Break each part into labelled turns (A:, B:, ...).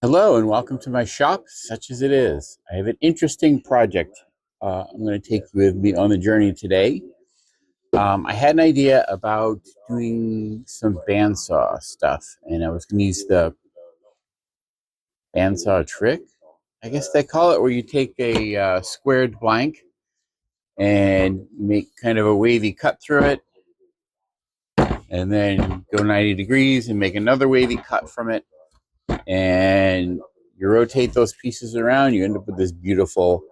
A: Hello and welcome to my shop, such as it is. I have an interesting project I'm going to take you with me on the journey today. I had an idea about doing some bandsaw stuff, and I was going to use the bandsaw trick, I guess they call it, where you take a squared blank and make kind of a wavy cut through it, and then go 90 degrees and make another wavy cut from it, and you rotate those pieces around, you end up with this beautiful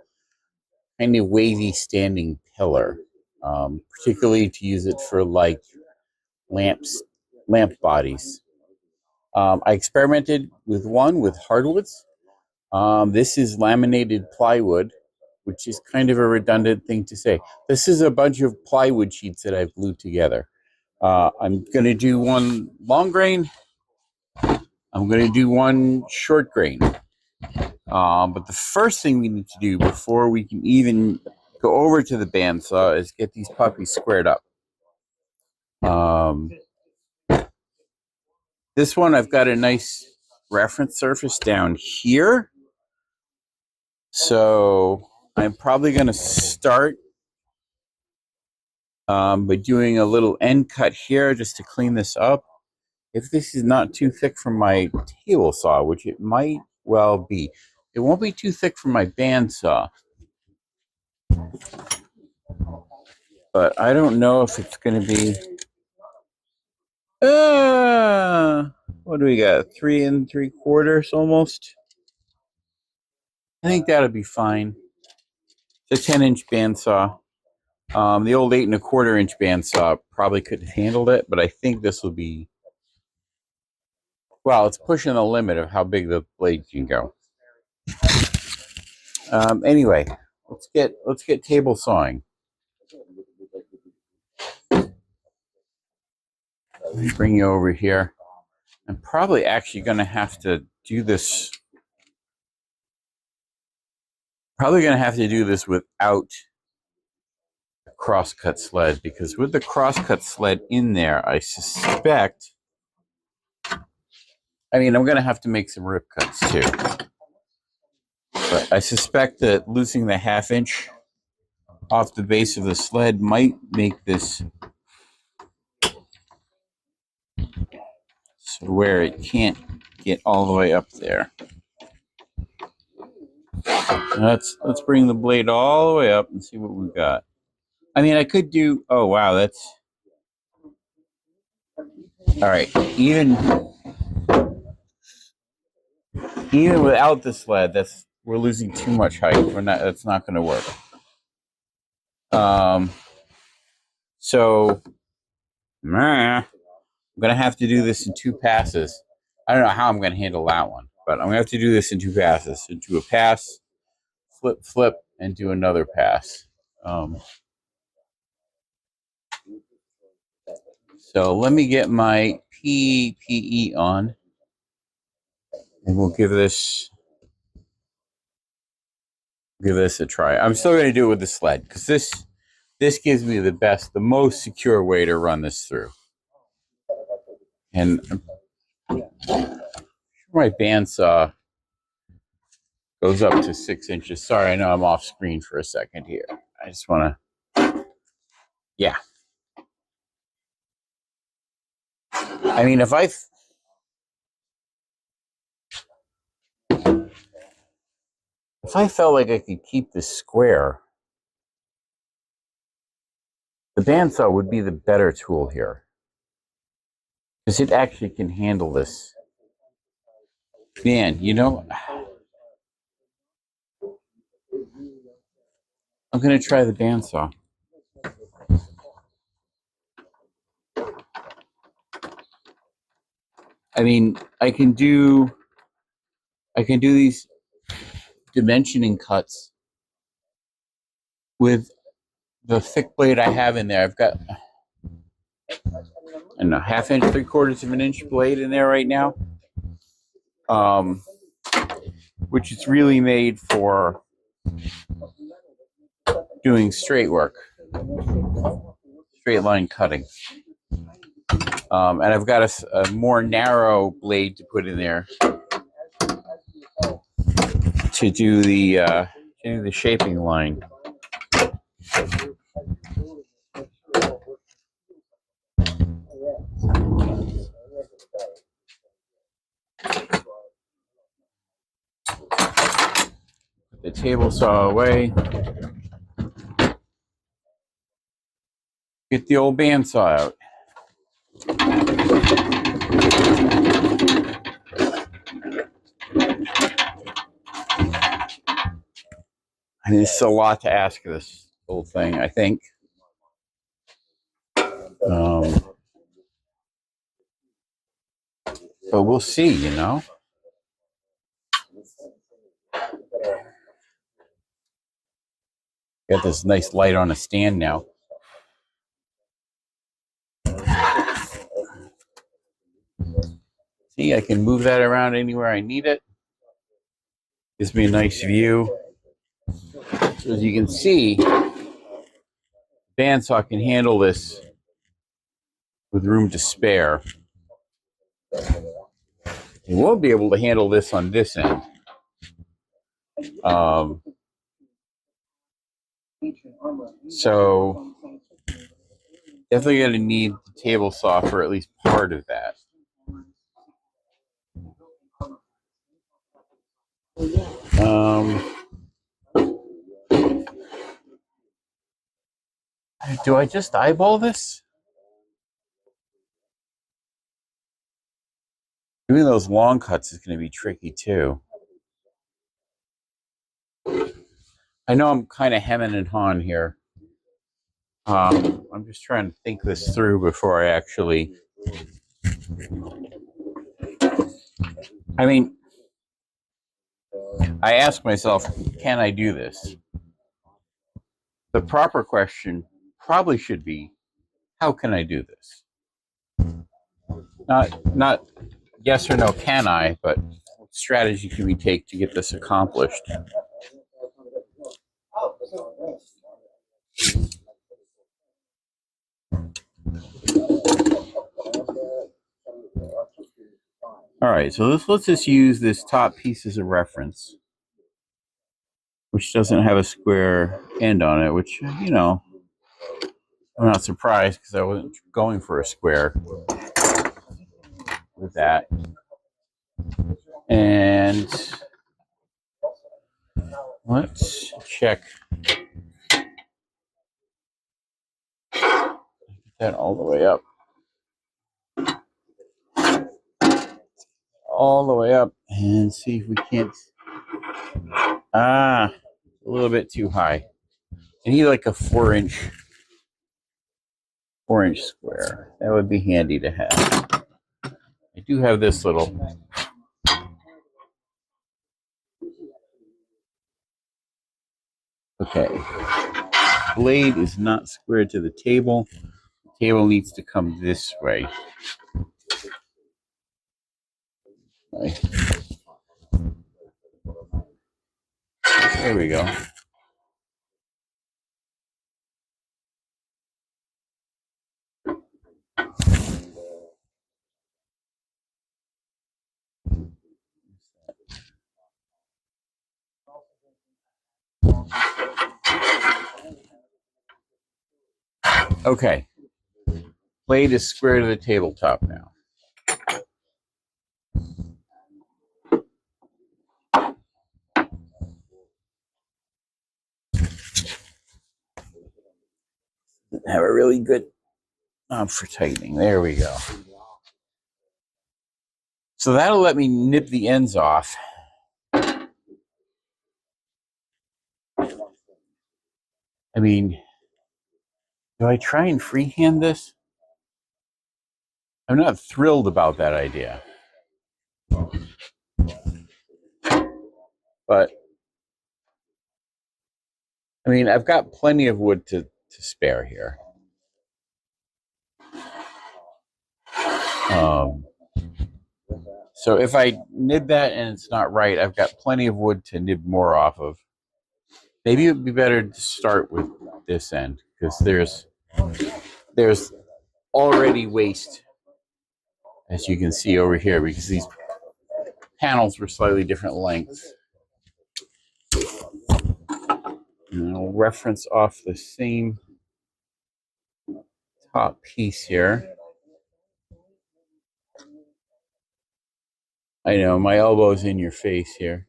A: kind of wavy standing pillar, particularly to use it for like lamp bodies. I experimented with one with hardwoods. This is laminated plywood, which is kind of a redundant thing to say. This is a bunch of plywood sheets that I've glued together. I'm going to do one long grain. I'm going to do one short grain. But the first thing we need to do before we can even go over to the bandsaw is get these puppies squared up. This one, I've got a nice reference surface down here. So I'm probably going to start by doing a little end cut here just to clean this up. If this is not too thick for my table saw, which it might well be, it won't be too thick for my bandsaw. But I don't know if it's going to be... what do we got? 3 3/4 almost. I think that'll be fine. It's a 10-inch bandsaw. The old 8 1/4-inch bandsaw probably could have handled it, but I think this will be... Well, it's pushing the limit of how big the blade can go. Anyway, let's get table sawing. Let me bring you over here. I'm probably actually going to have to do this. Probably going to have to do this without a crosscut sled, because with the crosscut sled in there, I suspect... I mean, I'm going to have to make some rip cuts too. But I suspect that losing the 1/2 inch off the base of the sled might make this so where it can't get all the way up there. Let's bring the blade all the way up and see what we've got. I mean, I could do... Oh, wow, that's... All right, even without the sled, we're losing too much height. That's not going to work. So I'm going to have to do this in 2 passes. I don't know how I'm going to handle that one, but I'm going to have to do this in 2 passes. So do a pass, flip, and do another pass. So let me get my PPE on, and we'll give this a try. I'm still going to do it with the sled, because this gives me the most secure way to run this through. And my bandsaw goes up to 6 inches. Sorry, I know I'm off screen for a second here. I just want to... Yeah. I mean, if I felt like I could keep this square, the bandsaw would be the better tool here, because it actually can handle this. Man, you know, I'm going to try the bandsaw. I mean, I can do these dimensioning cuts with the thick blade I have in there. I've got, I don't know, 1/2 inch, 3/4 of an inch blade in there right now, which is really made for doing straight work, straight line cutting. And I've got a more narrow blade to put in there to do the shaping line. Put the table saw away. Get the old bandsaw out. I mean, it's a lot to ask of this whole thing, I think. But we'll see, you know. Got this nice light on a stand now. See, I can move that around anywhere I need it. Gives me a nice view. So as you can see, bandsaw can handle this with room to spare. It won't be able to handle this on this end. So definitely going to need the table saw for at least part of that. Do I just eyeball this? Doing those long cuts is going to be tricky too. I know I'm kind of hemming and hawing here. I'm just trying to think this through before I actually... I mean, I ask myself, can I do this? The proper question probably should be, how can I do this? Not yes or no, can I, but what strategy can we take to get this accomplished? All right, so let's just use this top piece as a reference, which doesn't have a square end on it, which, you know, I'm not surprised because I wasn't going for a square with that. And let's check that all the way up. All the way up and see if we can't... a little bit too high. I need like a 4-inch square. That would be handy to have. I do have this little... Okay. Blade is not squared to the table. The table needs to come this way. Right. There we go. Okay. Blade is square to the tabletop now. Have a really good knob for tightening. There we go. So that'll let me nip the ends off. I mean, do I try and freehand this? I'm not thrilled about that idea. But, I mean, I've got plenty of wood to spare here. So if I nib that and it's not right, I've got plenty of wood to nib more off of. Maybe it would be better to start with this end, because there's already waste, as you can see over here, because these panels were slightly different lengths. And I'll reference off the same top piece here. I know, my elbow's in your face here.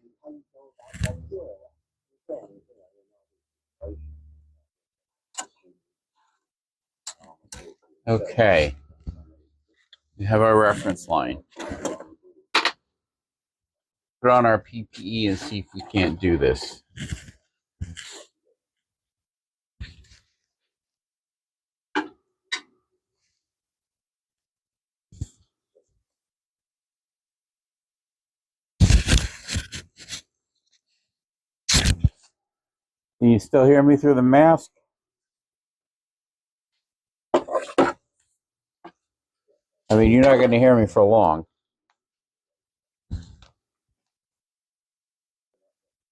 A: Okay. We have our reference line. Put on our PPE and see if we can't do this. Can you still hear me through the mask? I mean, you're not going to hear me for long.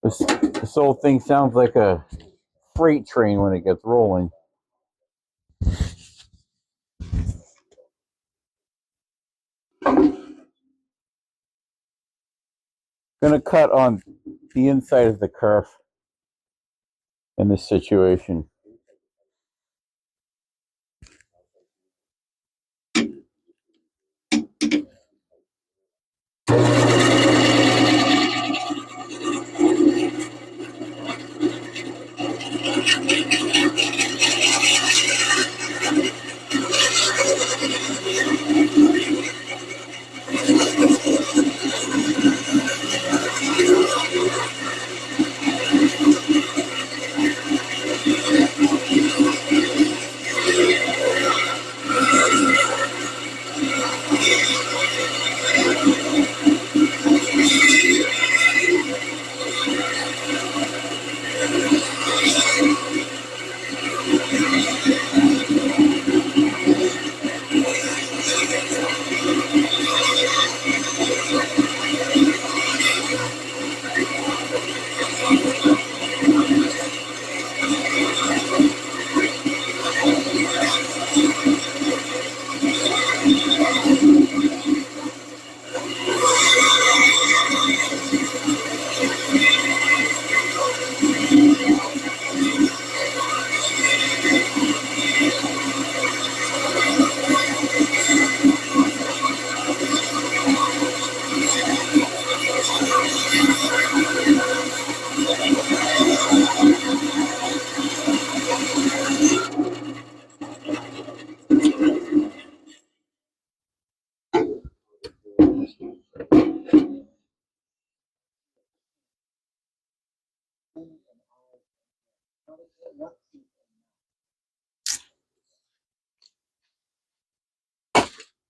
A: This whole thing sounds like a freight train when it gets rolling. Going to cut on the inside of the kerf in this situation.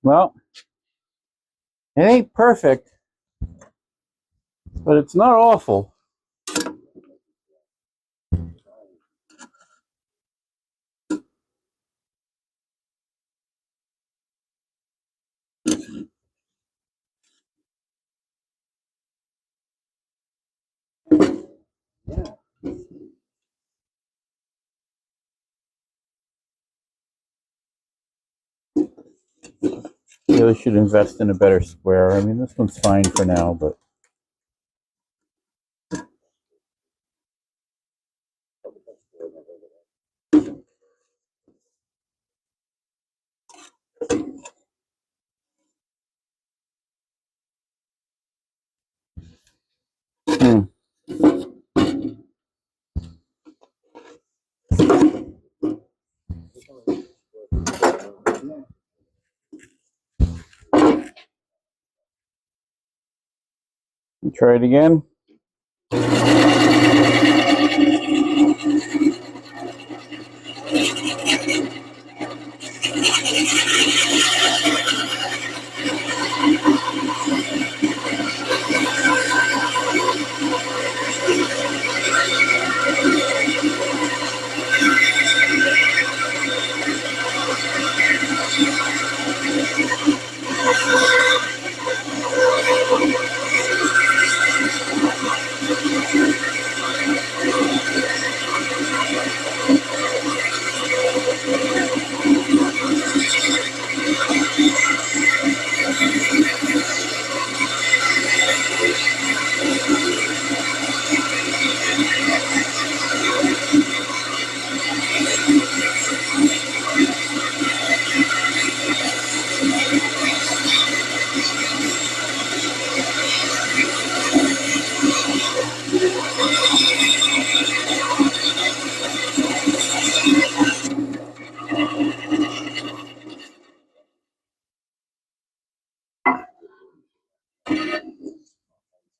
A: Well, it ain't perfect, but it's not awful. Really should invest in a better square. I mean, this one's fine for now, but try it again.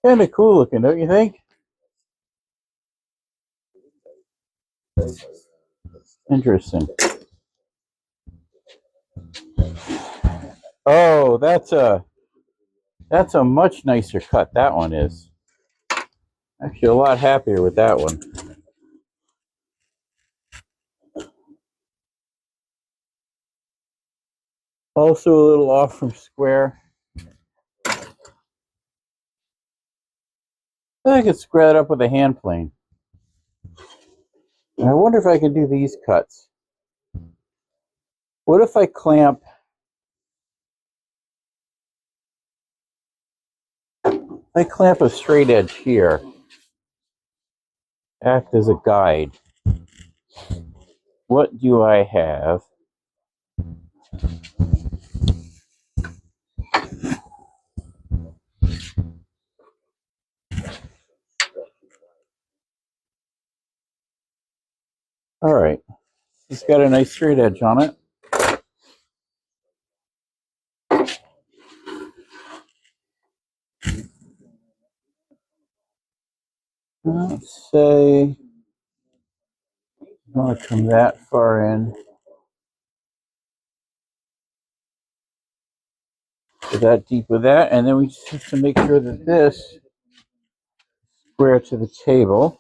A: Kind of cool looking, don't you think? Interesting. Oh, that's a much nicer cut. That one is actually a lot happier with that one. Also a little off from square. I could square it up with a hand plane. And I wonder if I can do these cuts. What if I clamp a straight edge here, act as a guide. What do I have? All right, it's got a nice straight edge on it. Let's say I want to come that far in. That deep with that, and then we just have to make sure that this is square to the table.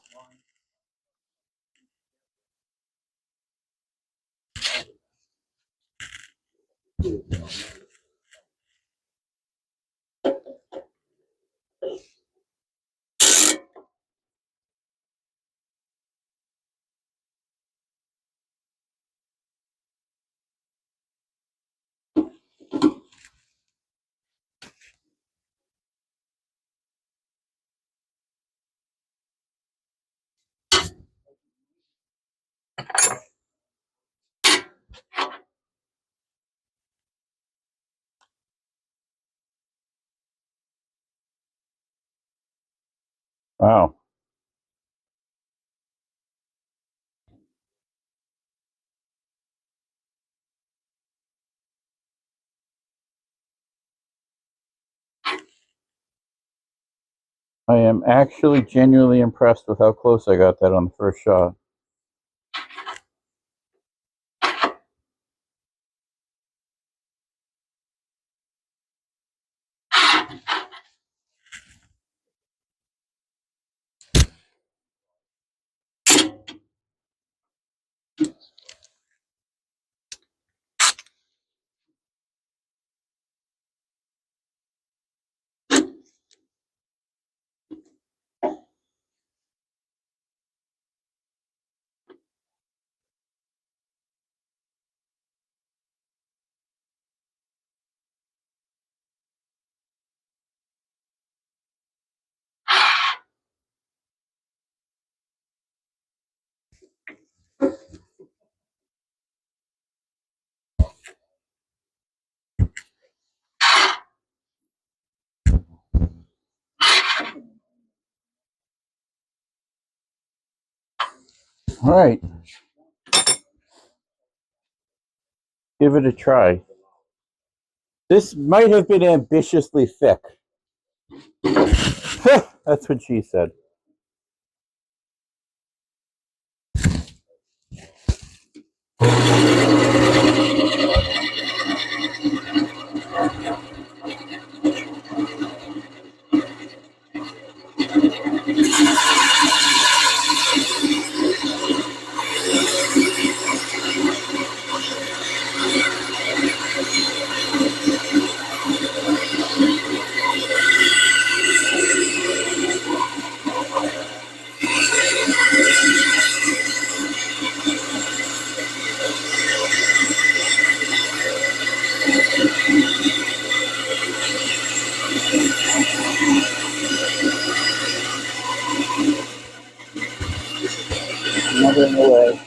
A: Wow. I am actually genuinely impressed with how close I got that on the first shot. All right, give it a try. This might have been ambitiously thick. That's what she said. Another in the way.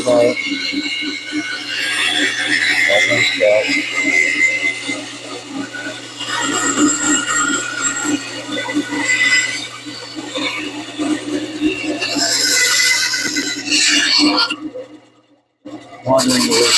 A: Right. Wandering away.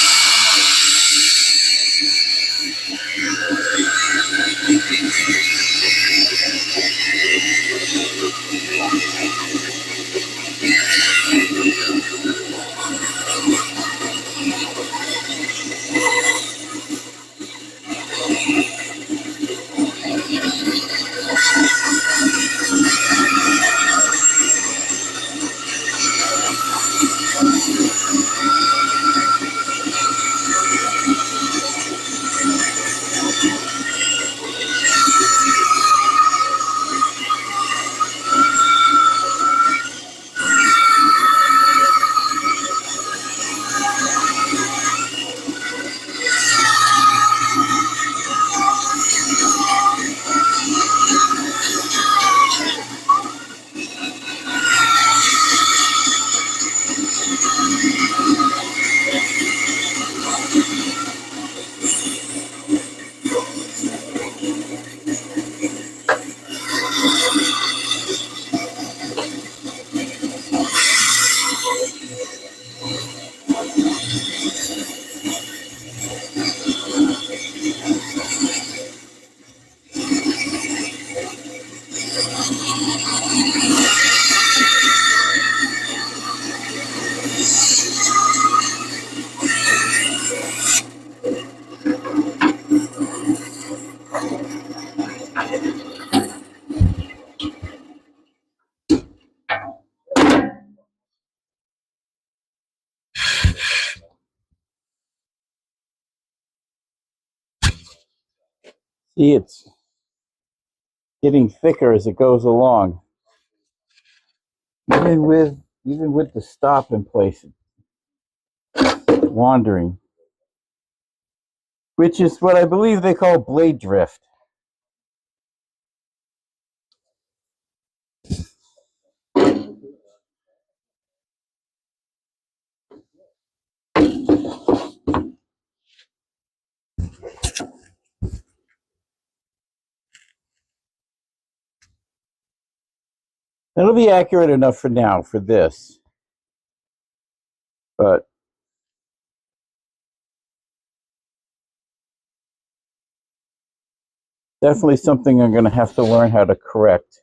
A: See, it's getting thicker as it goes along. Even with the stop in place, wandering, which is what I believe they call blade drift. It'll be accurate enough for now for this, but definitely something I'm going to have to learn how to correct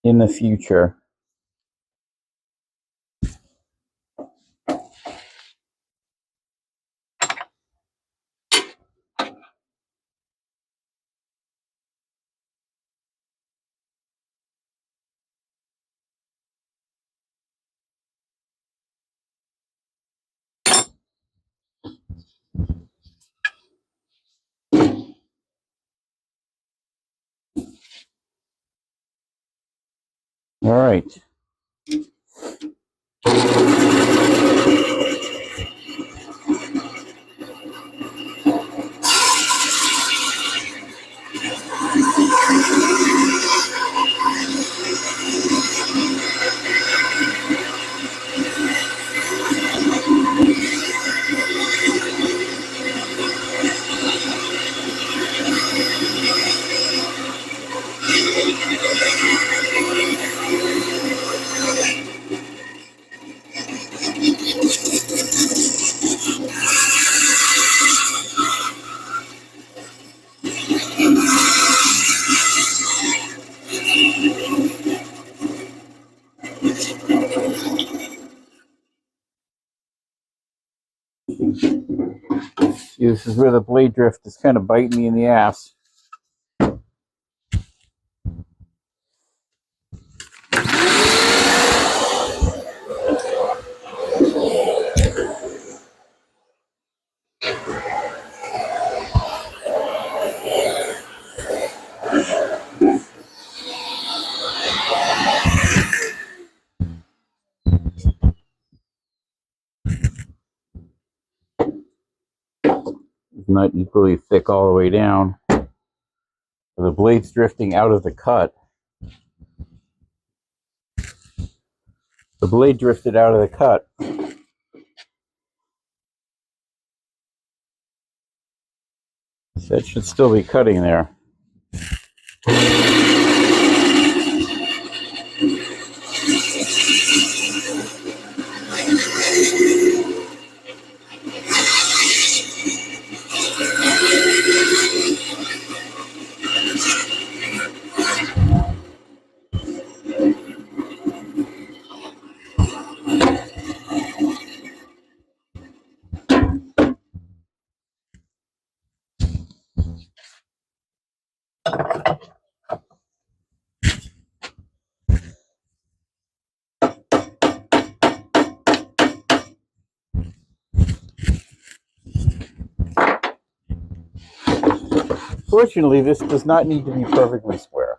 A: in the future. All right. See, this is where the blade drift is kind of biting me in the ass. It's not equally thick all the way down. The blade's drifting out of the cut. The blade drifted out of the cut. So that should still be cutting there. Fortunately, this does not need to be perfectly square.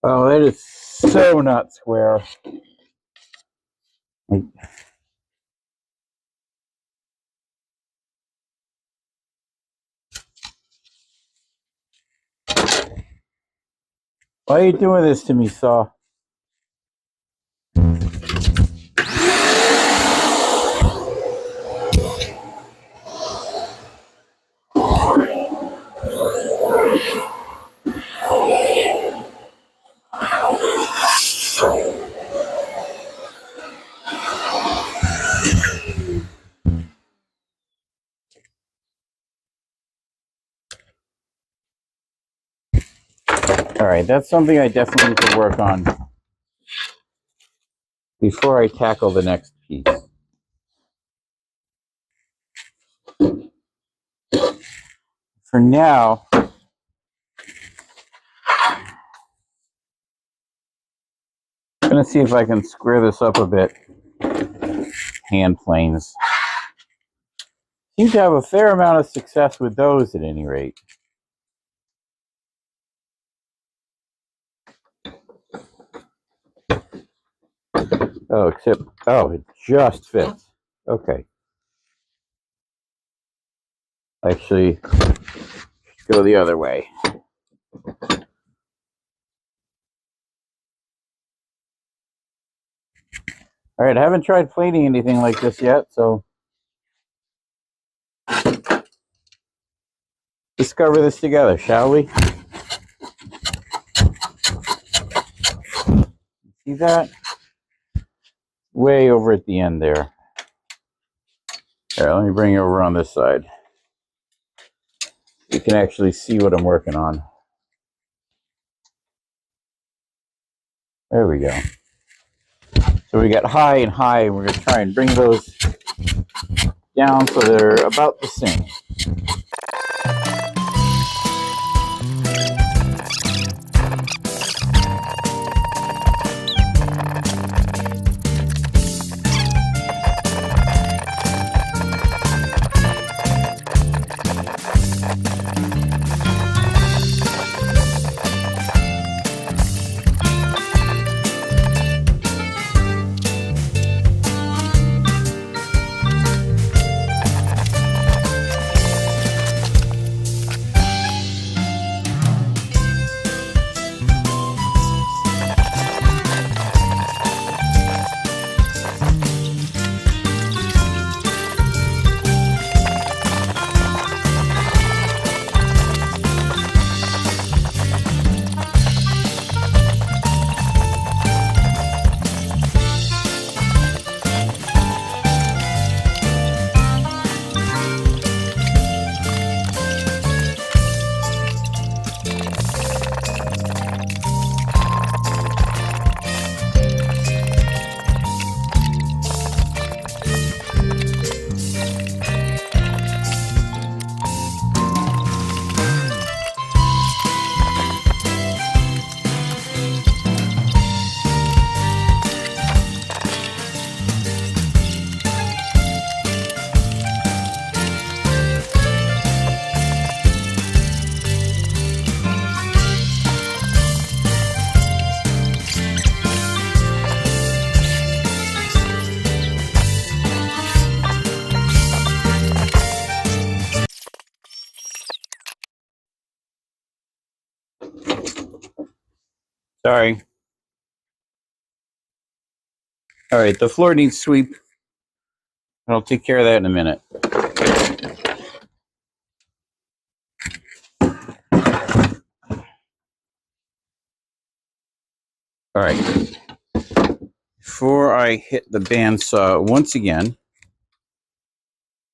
A: Oh, that is so not square. Why are you doing this to me, Saw? All right, that's something I definitely need to work on before I tackle the next piece. For now, I'm going to see if I can square this up a bit. Hand planes. Seem to have a fair amount of success with those at any rate. Oh, except, oh, it just fits. Okay. Actually, go the other way. All right, I haven't tried plating anything like this yet, so discover this together, shall we? See that? Way over at the end there. All right, let me bring you over on this side. You can actually see what I'm working on. There we go. So we got high and high, and we're going to try and bring those down so they're about the same. Sorry. All right, the floor needs sweep. I'll take care of that in a minute. All right. Before I hit the bandsaw once again,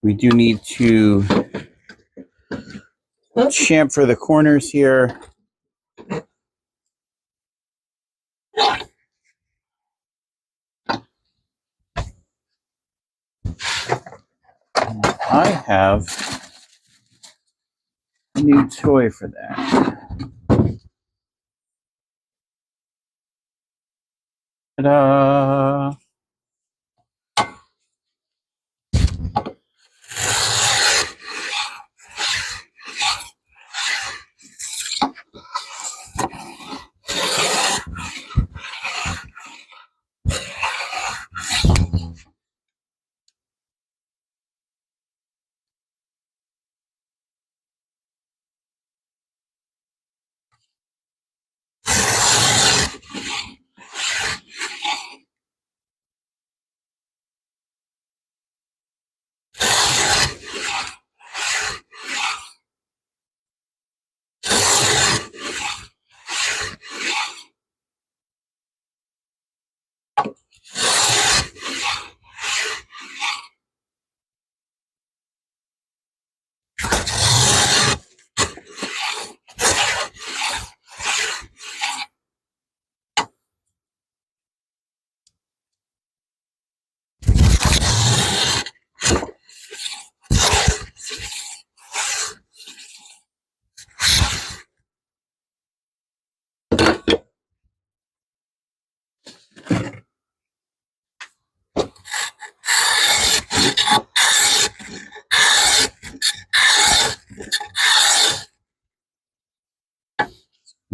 A: we do need to chamfer the corners here. I have a new toy for that. Ta-da!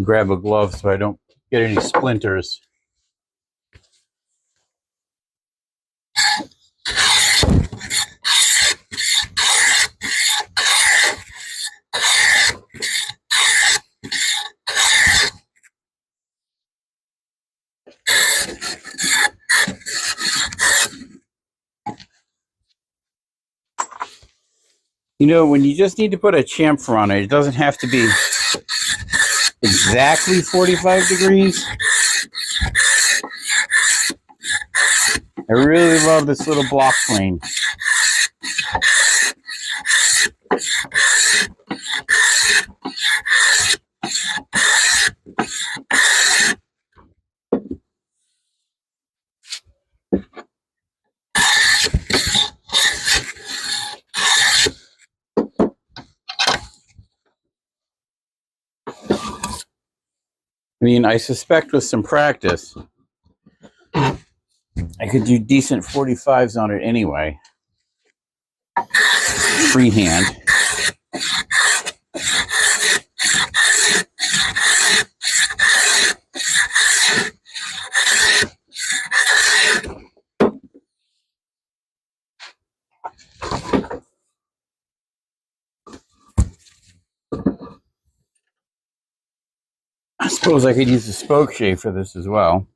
A: grab a glove so I don't get any splinters. You know, when you just need to put a chamfer on it, it doesn't have to be exactly 45 degrees. I really love this little block plane. I mean, I suspect with some practice, I could do decent 45s on it anyway. Freehand. I suppose I could use a spoke shave for this as well.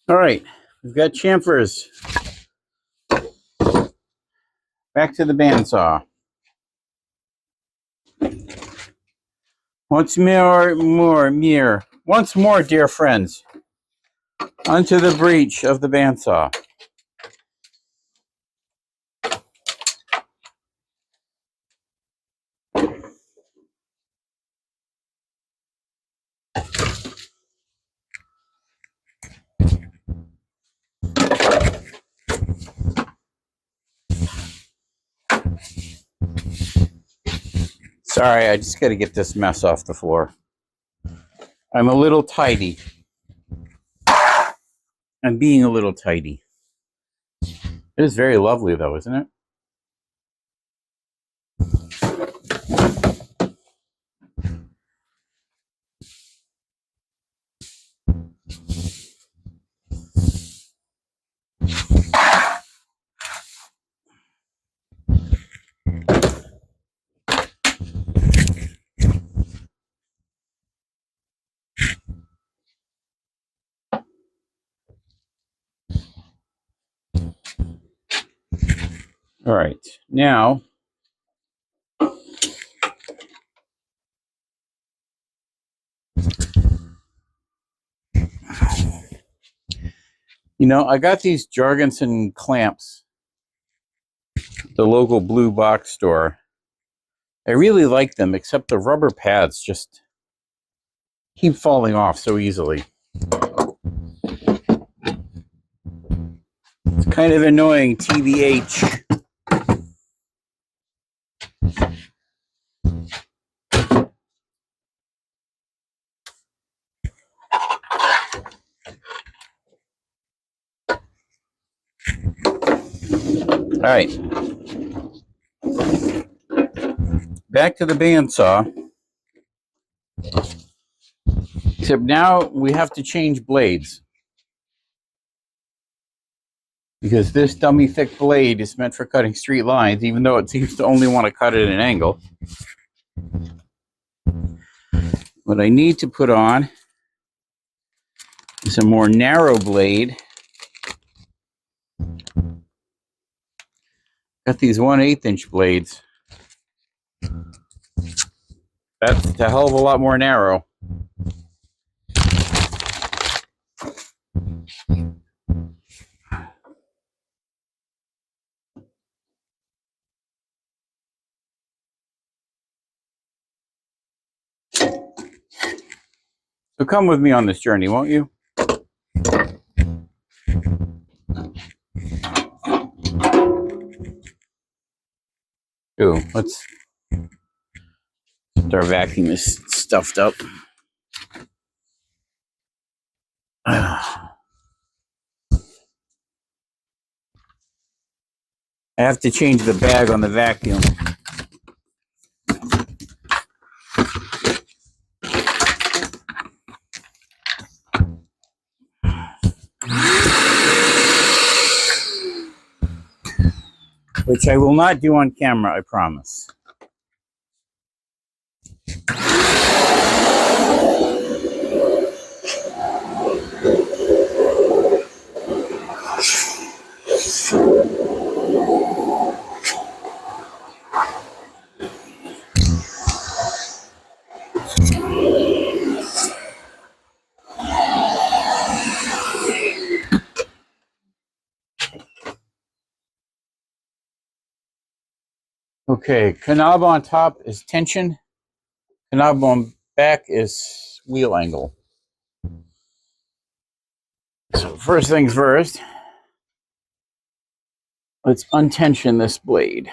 A: All right, we've got chamfers. Back to the bandsaw. Once more, dear friends, onto the breech of the bandsaw. Sorry, I just got to get this mess off the floor. I'm a little tidy. I'm being a little tidy. It is very lovely, though, isn't it? All right, now you know, I got these Jorgensen clamps, the local blue box store. I really like them, except the rubber pads just keep falling off so easily. It's kind of annoying, TBH. right, back to the bandsaw. Except now we have to change blades, because this dummy thick blade is meant for cutting straight lines, even though it seems to only want to cut at an angle. What I need to put on is a more narrow blade. Got these 1/8 inch blades. That's a hell of a lot more narrow. So come with me on this journey, won't you? Ooh, let's start vacuuming this stuffed up. I have to change the bag on the vacuum. Which I will not do on camera, I promise. Okay, knob on top is tension. Knob on back is wheel angle. So first things first, let's untension this blade.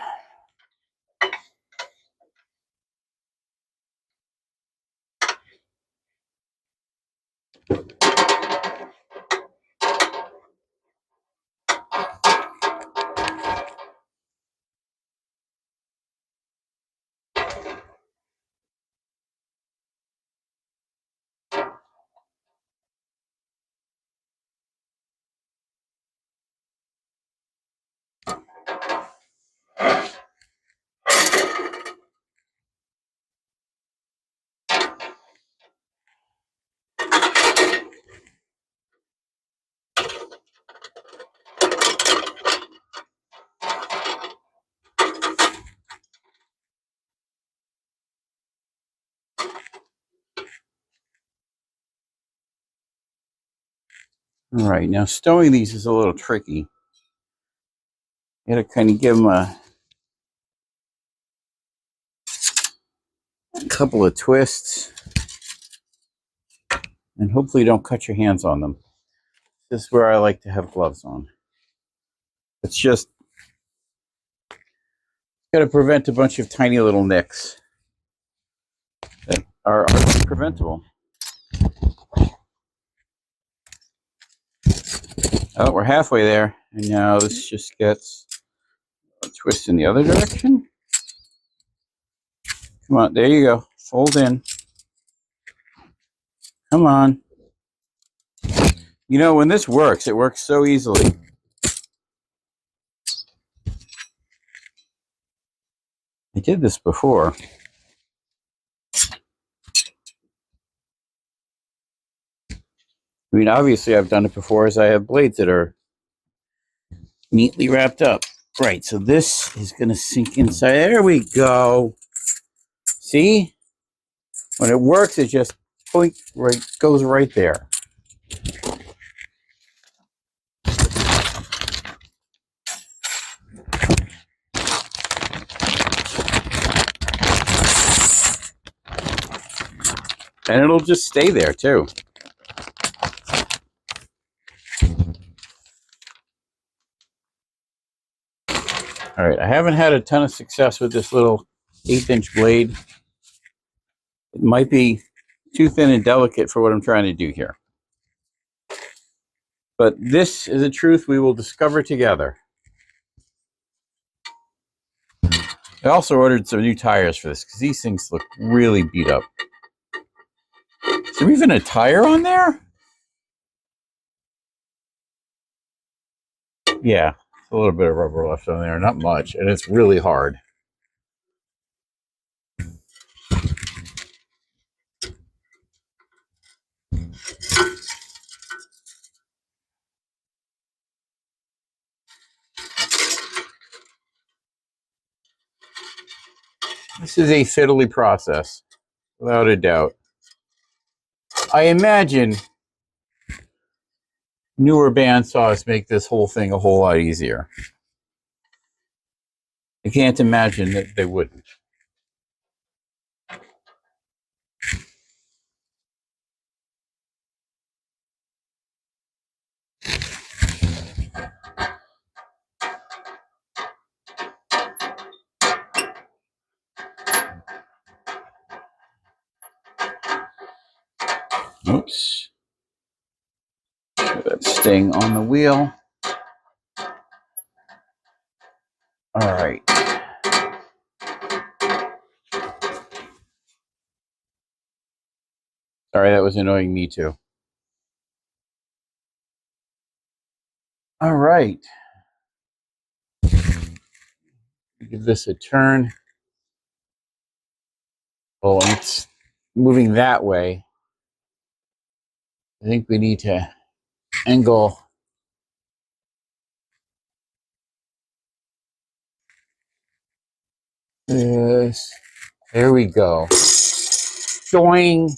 A: All right, now stowing these is a little tricky. You gotta kind of give them a couple of twists, and hopefully don't cut your hands on them. This is where I like to have gloves on. It's just gotta prevent a bunch of tiny little nicks that are preventable. Oh, we're halfway there, and now this just gets a twist in the other direction. Come on, there you go. Fold in. Come on. You know, when this works, it works so easily. I did this before. I mean, obviously I've done it before, as I have blades that are neatly wrapped up. Right, so this is going to sink inside. There we go. See? When it works, it just point right, goes right there. And it'll just stay there too. All right, I haven't had a ton of success with this little 1/8 inch blade. It might be too thin and delicate for what I'm trying to do here. But this is a truth we will discover together. I also ordered some new tires for this because these things look really beat up. Is there even a tire on there? Yeah, a little bit of rubber left on there, not much, and it's really hard. This is a fiddly process, without a doubt. I imagine newer bandsaws make this whole thing a whole lot easier. I can't imagine that they wouldn't. Oops. That sting on the wheel. All right. Sorry, that was annoying me too. All right. Give this a turn. Oh, it's moving that way. I think we need to angle this. There we go. Doing.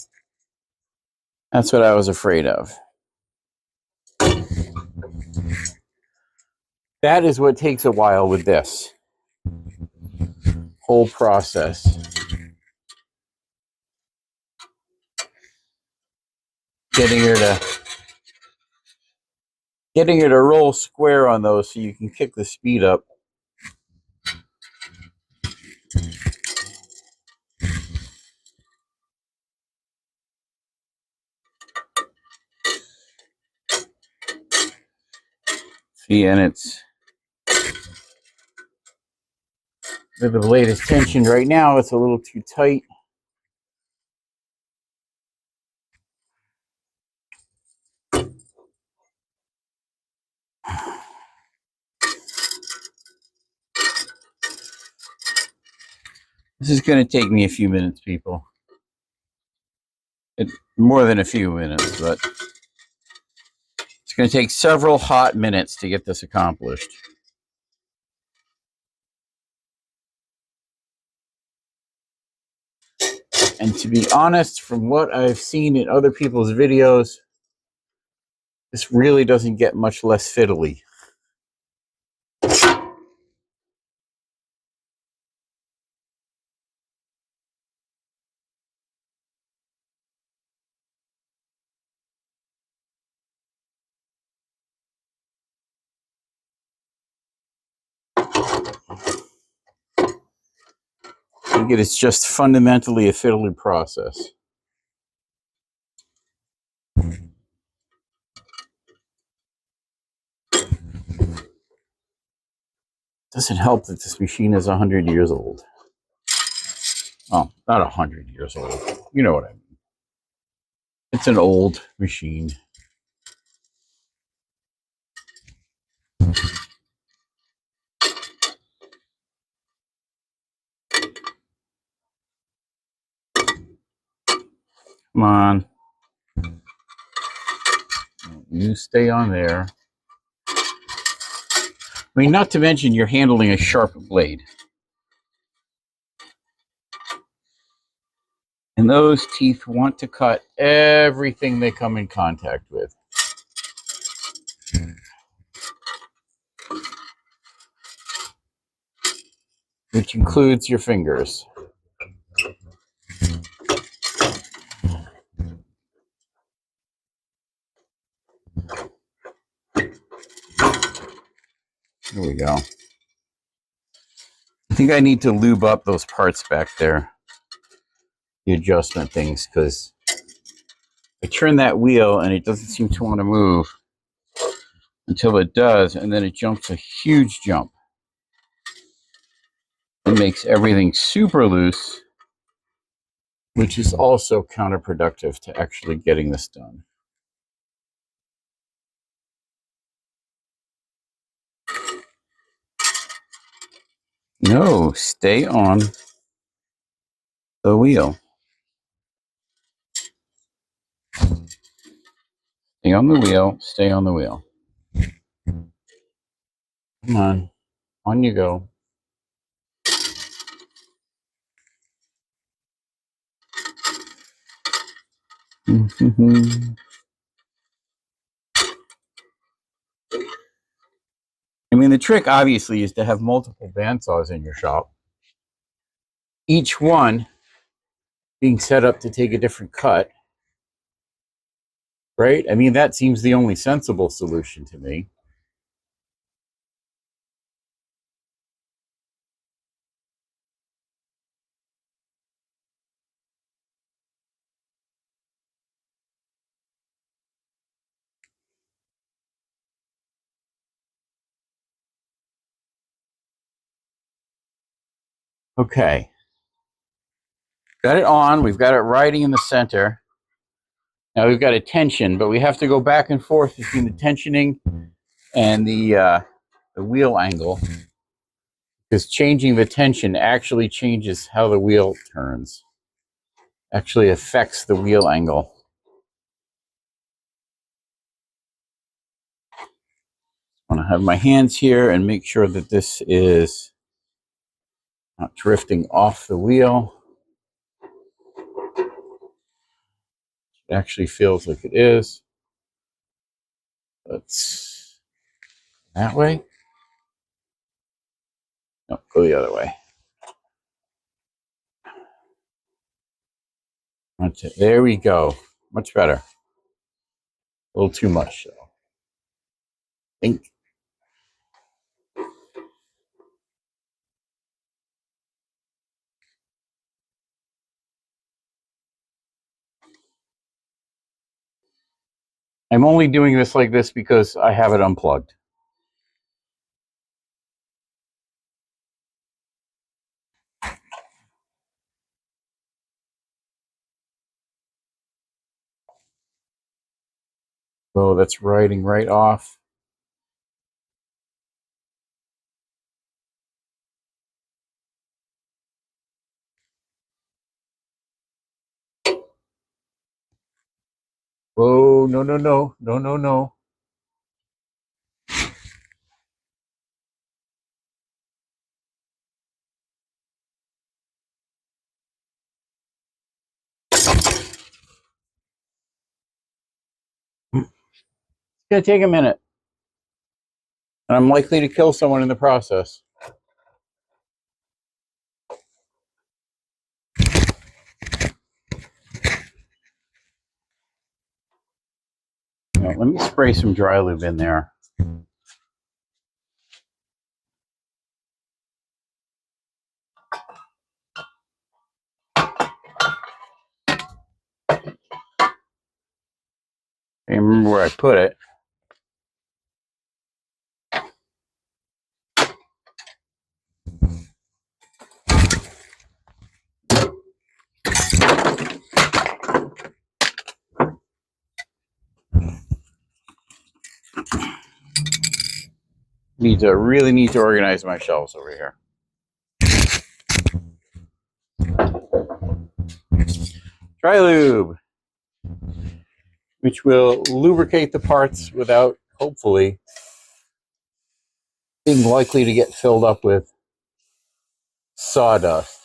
A: That's what I was afraid of. That is what takes a while with this whole process. Getting her to roll square on those so you can kick the speed up. See, and it's with the blade is tensioned right now. It's a little too tight. This is going to take me a few minutes, people. More than a few minutes, but it's going to take several hot minutes to get this accomplished. And to be honest, from what I've seen in other people's videos, this really doesn't get much less fiddly. I think it's just fundamentally a fiddly process. Doesn't help that this machine is 100 years old. Oh, not 100 years old. You know what I mean. It's an old machine. Come on. You stay on there. I mean, not to mention you're handling a sharp blade. And those teeth want to cut everything they come in contact with. Which includes your fingers. There we go. I think I need to lube up those parts back there. The adjustment things, because I turn that wheel and it doesn't seem to want to move until it does, and then it jumps a huge jump. It makes everything super loose, which is also counterproductive to actually getting this done. No, stay on the wheel. Stay on the wheel, stay on the wheel. Come on you go. I mean, the trick obviously is to have multiple bandsaws in your shop, each one being set up to take a different cut, right? I mean, that seems the only sensible solution to me. Okay. Got it on. We've got it riding in the center. Now we've got a tension, but we have to go back and forth between the tensioning and the wheel angle, because changing the tension actually changes how the wheel turns, actually affects the wheel angle. I want to have my hands here and make sure that this is not drifting off the wheel. It actually feels like it is. Let's that way. No, go the other way. There we go. Much better. A little too much, though. I think. I'm only doing this like this because I have it unplugged. Oh, that's riding right off. Oh, no, no, no, no, no, no. It's going to take a minute. And I'm likely to kill someone in the process. Now, let me spray some dry lube in there. I remember where I put it. Really need to organize my shelves over here. Dry lube, which will lubricate the parts without, hopefully, being likely to get filled up with sawdust.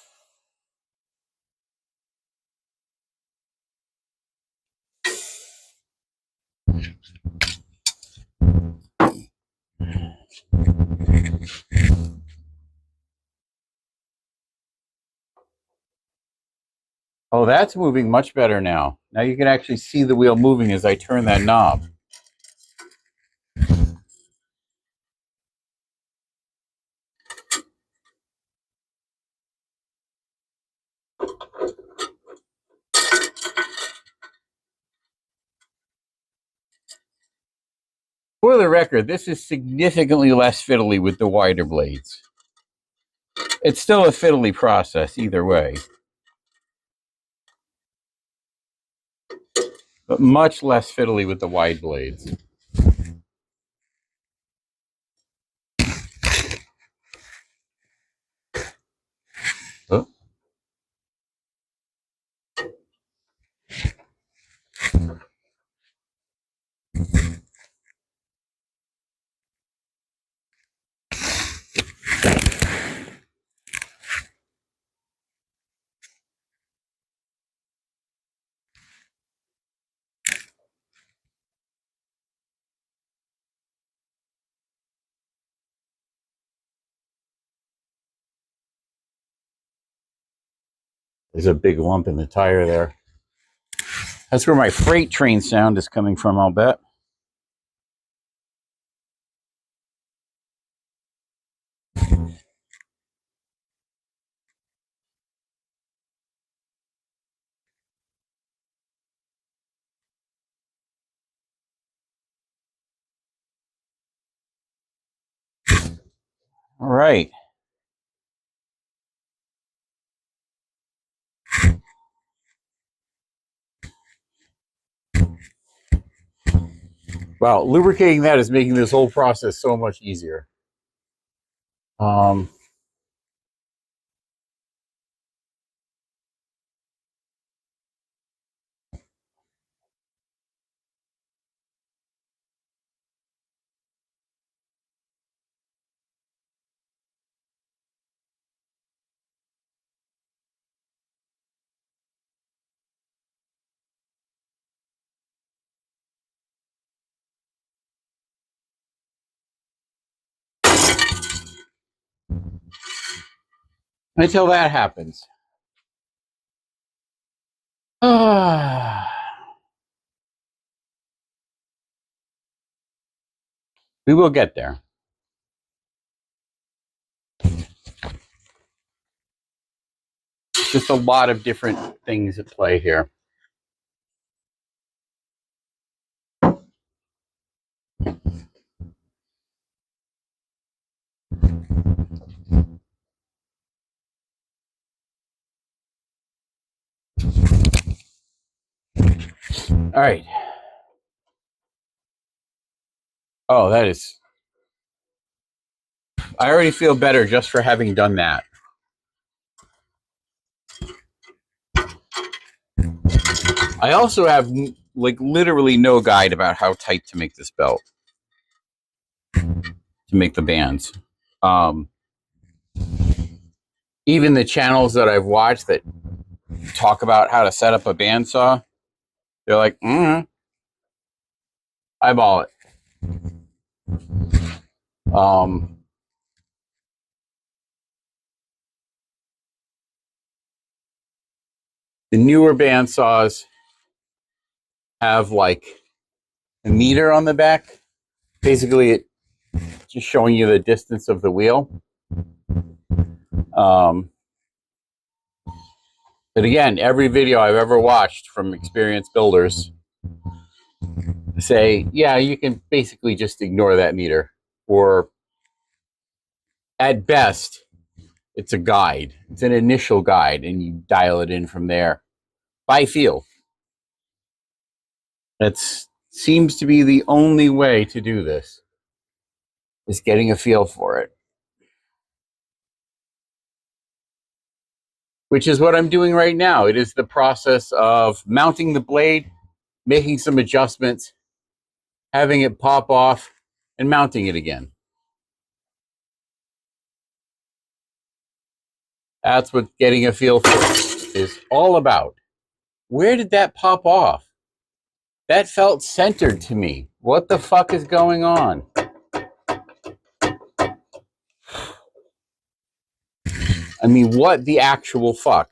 A: Oh, that's moving much better now. Now you can actually see the wheel moving as I turn that knob. For the record, this is significantly less fiddly with the wider blades. It's still a fiddly process either way, but much less fiddly with the wide blades. Oh. There's a big lump in the tire there. That's where my freight train sound is coming from, I'll bet. All right. Wow, lubricating that is making this whole process so much easier. All until that happens. We will get there. Just a lot of different things at play here. All right. Oh, that is... I already feel better just for having done that. I also have like literally no guide about how tight to make this belt to make the bands. Even the channels that I've watched that talk about how to set up a bandsaw, they're like, eyeball it. The newer bandsaws have like a meter on the back. Basically, it just showing you the distance of the wheel. But again, every video I've ever watched from experienced builders say, yeah, you can basically just ignore that meter. Or at best, it's a guide. It's an initial guide, and you dial it in from there by feel. That seems to be the only way to do this, is getting a feel for it. Which is what I'm doing right now. It is the process of mounting the blade, making some adjustments, having it pop off, and mounting it again. That's what getting a feel for it is all about. Where did that pop off? That felt centered to me. What the fuck is going on? I mean, what the actual fuck?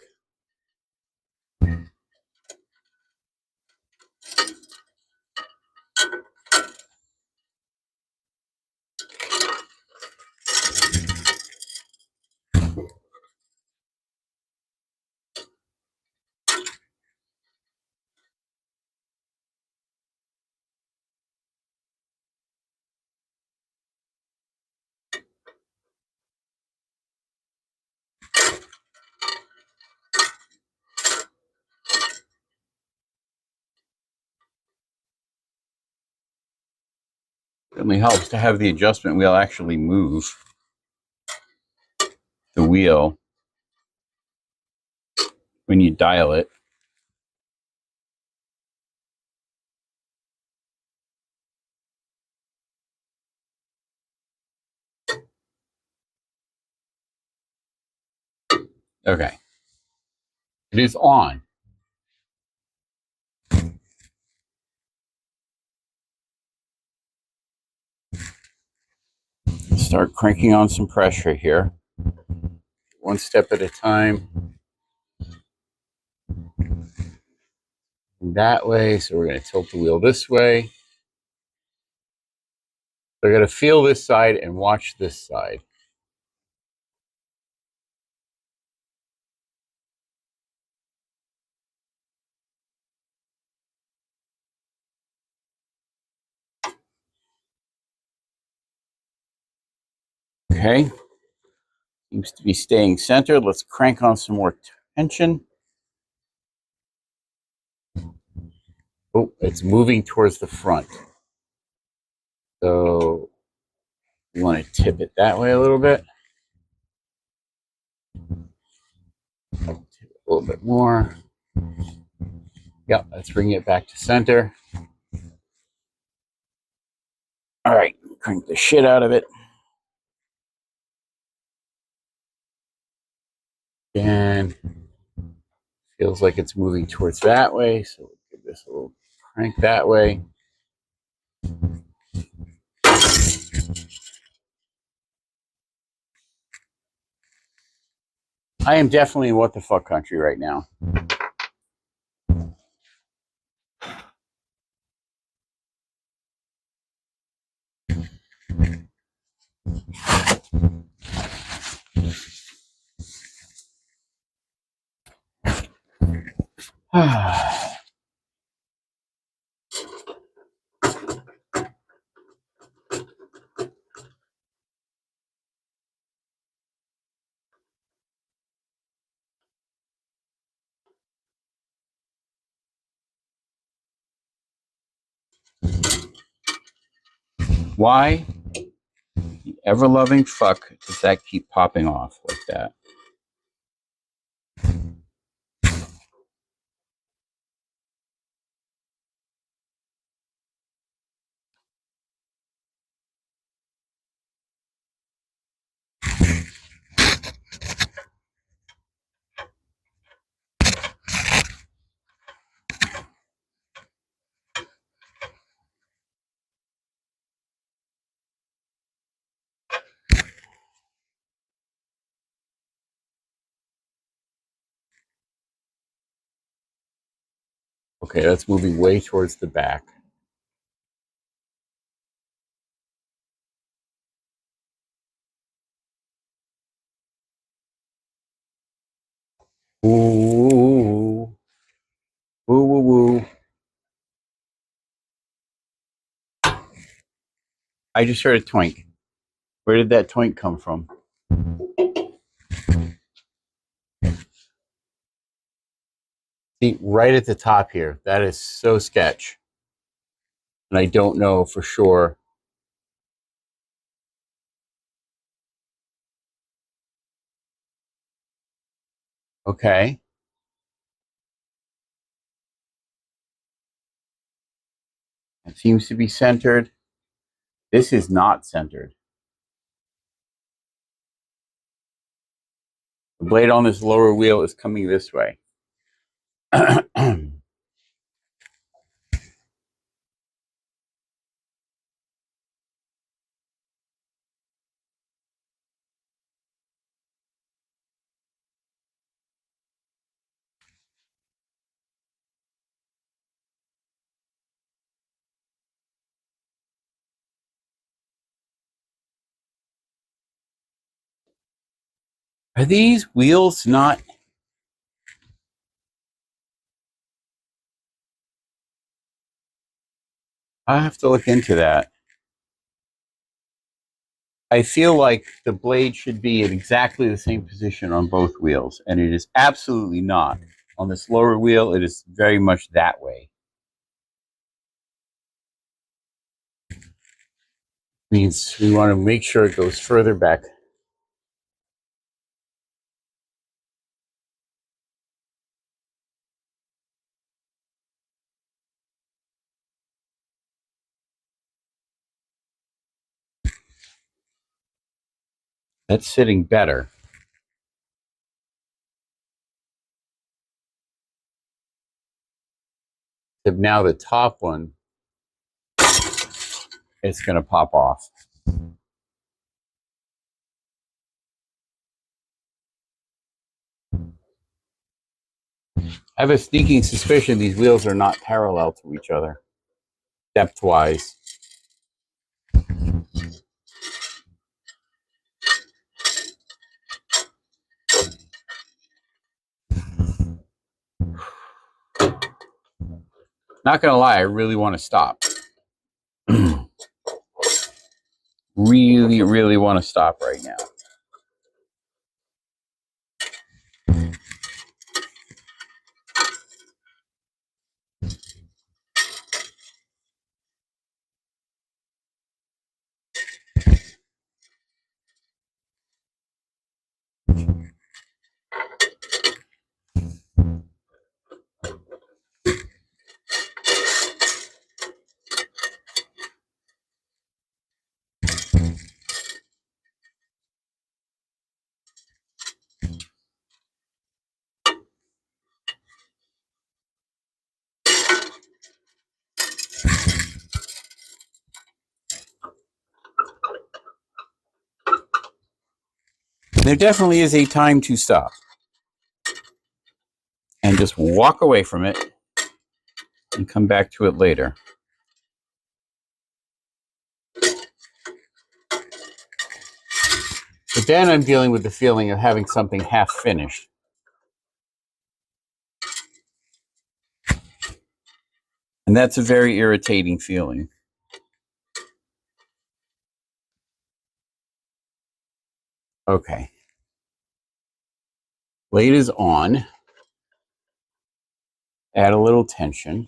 A: Certainly helps to have the adjustment wheel actually move the wheel when you dial it. Okay. It is on. Start cranking on some pressure here. One step at a time. That way. So we're going to tilt the wheel this way. So I got to feel this side and watch this side. Okay. Seems to be staying centered. Let's crank on some more tension. Oh, it's moving towards the front. So you want to tip it that way a little bit. Tip it a little bit more. Yep, let's bring it back to center. All right, crank the shit out of it. And feels like it's moving towards that way. So we'll give this a little crank that way. I am definitely in what the fuck country right now. Why, the ever-loving fuck, does that keep popping off like that? Okay, that's moving way towards the back. Ooh. Woo, woo, woo. I just heard a twink. Where did that twink come from? See, right at the top here. That is so sketch. And I don't know for sure. Okay. It seems to be centered. This is not centered. The blade on this lower wheel is coming this way. Are these wheels not? I have to look into that. I feel like the blade should be in exactly the same position on both wheels, and it is absolutely not. On this lower wheel, it is very much that way. Means we want to make sure it goes further back. That's sitting better. Except now the top one, it's going to pop off. I have a sneaking suspicion these wheels are not parallel to each other, depth-wise. Not going to lie, I really want to stop. Really want to stop right now. There definitely is a time to stop and just walk away from it and come back to it later. But then I'm dealing with the feeling of having something half finished. And that's a very irritating feeling. Okay. Blade is on. Add a little tension.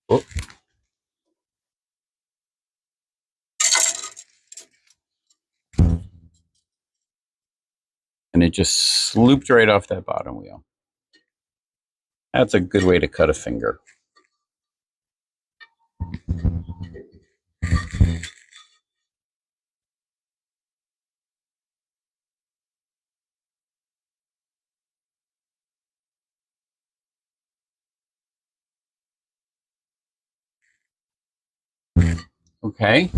A: Oh. And it just slooped right off that bottom wheel. That's a good way to cut a finger. Okay.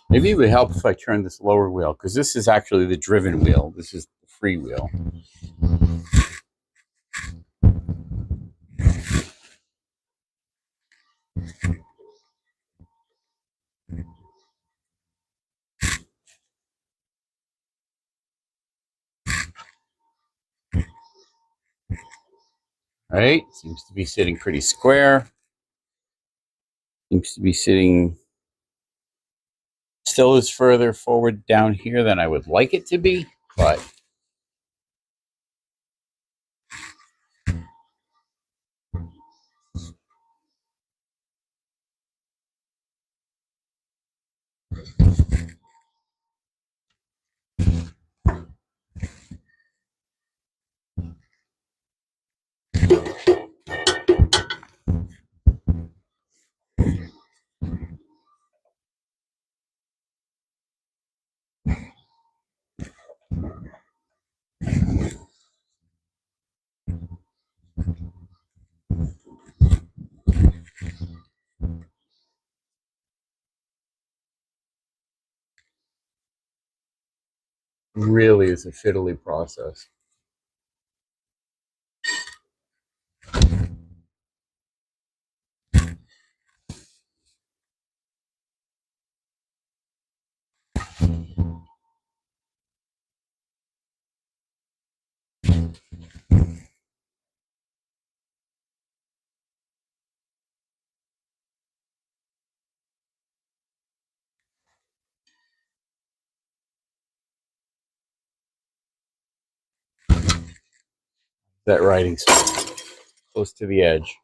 A: Maybe it would help if I turn this lower wheel, because this is actually the driven wheel. This is the free wheel. Right? Seems to be sitting pretty square. Seems to be sitting still is further forward down here than I would like it to be, but really is a fiddly process. that riding spot, close to the edge.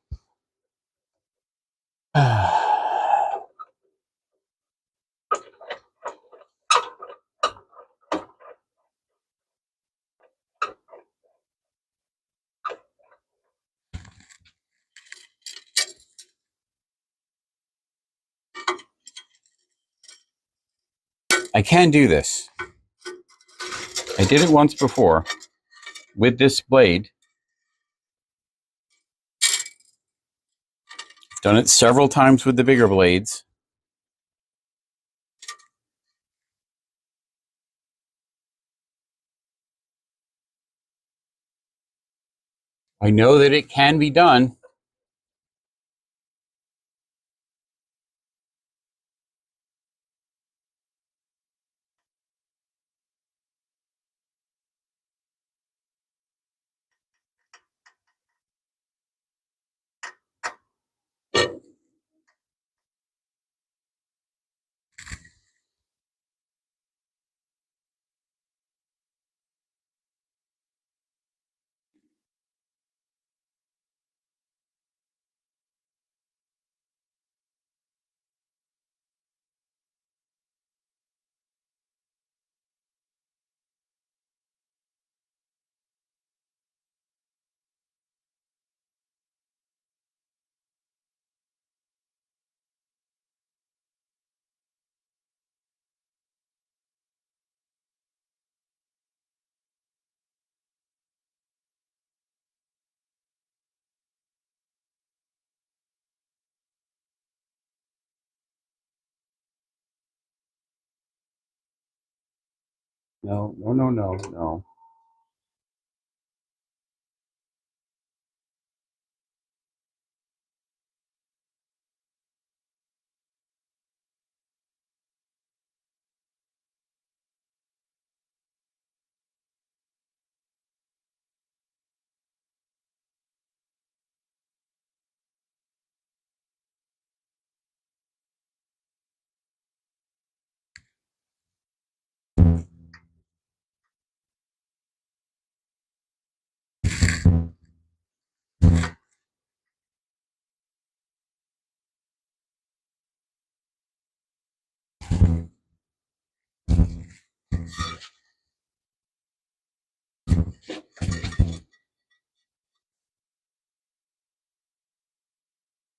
A: I can do this. I did it once before with this blade. Done it several times with the bigger blades. I know that it can be done. No, no, no, no, no.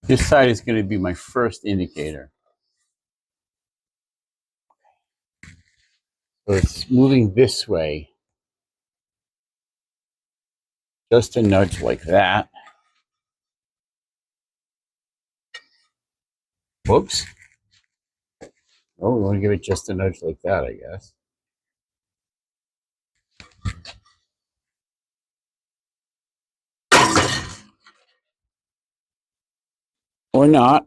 A: This side is going to be my first indicator. So it's moving this way. Just a nudge like that. Whoops. Oh, we want to give it just a nudge like that, I guess. Or not.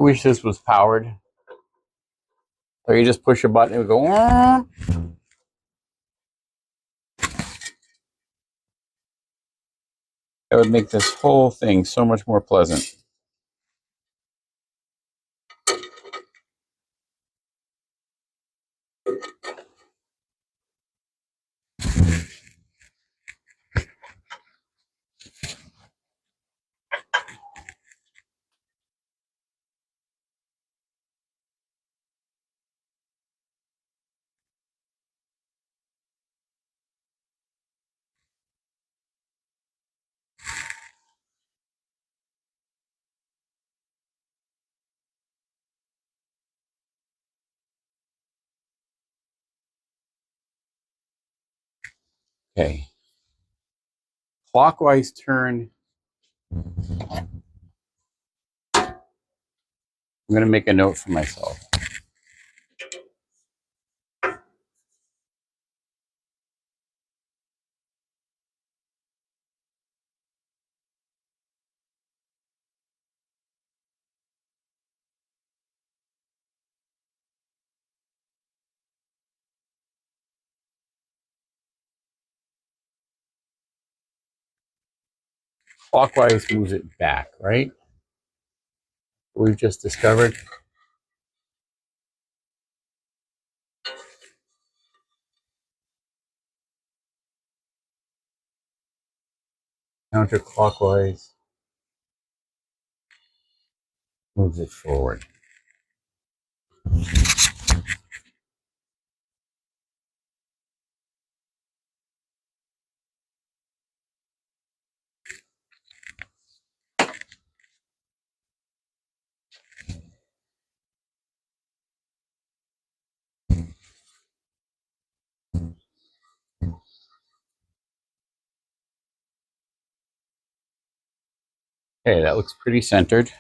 A: I wish this was powered. Or you just push a button and it would go. Wah! That would make this whole thing so much more pleasant. Okay. Clockwise turn I'm going to make a note for myself. Clockwise moves it back, right? We've just discovered. Counterclockwise moves it forward. Okay, that looks pretty centered.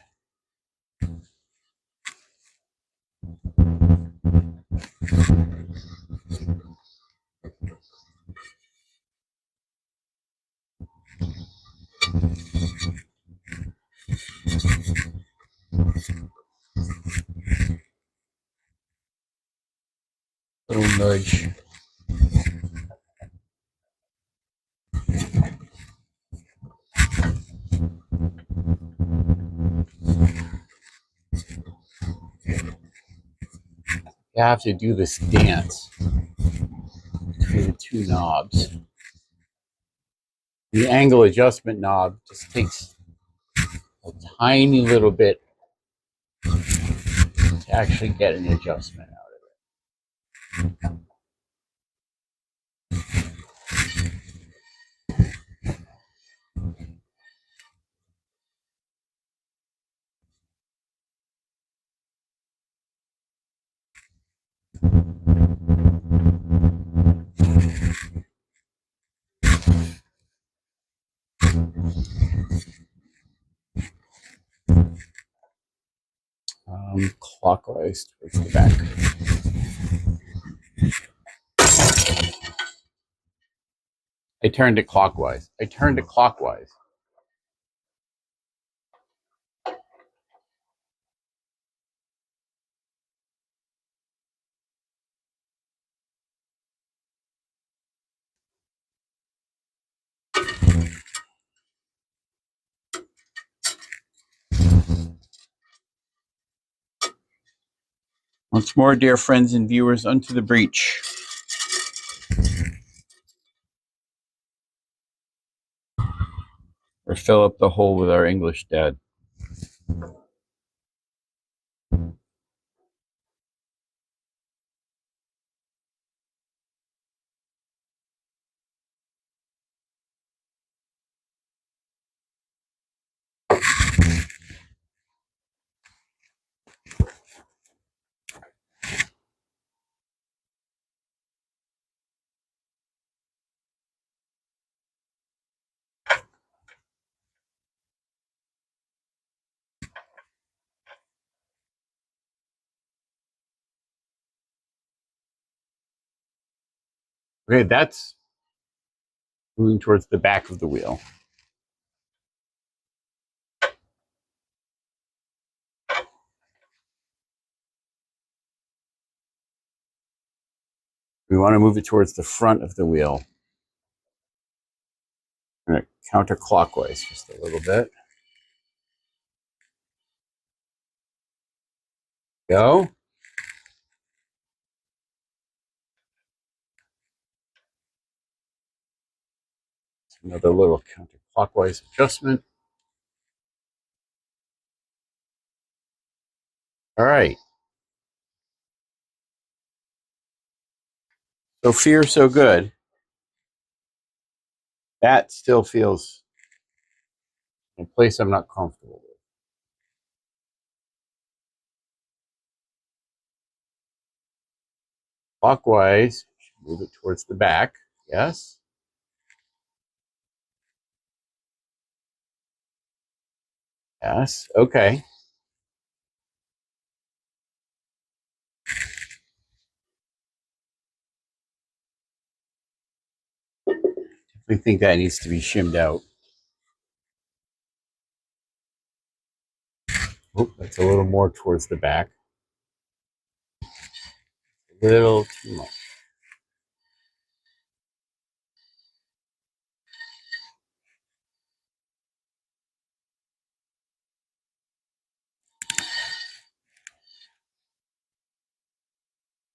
A: Little nudge. You have to do this dance between the two knobs. The angle adjustment knob just takes a tiny little bit to actually get an adjustment out of it. Clockwise towards the back. I turned it clockwise. Once more, dear friends and viewers, unto the breach. Or fill up the hole with our English dad. Okay, that's moving towards the back of the wheel. We want to move it towards the front of the wheel. I'm going to counterclockwise just a little bit. Go. Another little counterclockwise adjustment. All right. So far, so good. That still feels in a place I'm not comfortable with. Clockwise, move it towards the back. Yes. Yes. Okay. I think that needs to be shimmed out. Oh, that's a little more towards the back. A little too much.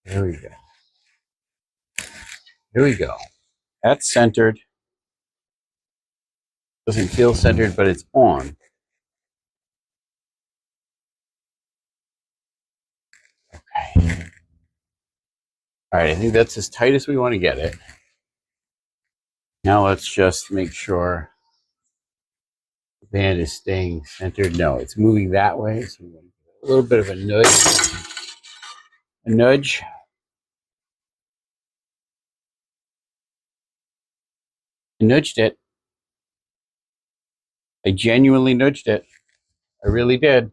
A: There we go. Here we go. That's centered. Doesn't feel centered, but it's on. Okay. All right, I think that's as tight as we want to get it. Now let's just make sure the band is staying centered. No, it's moving that way. So a little bit of a nudge. A nudge. I nudged it. I genuinely nudged it. I really did.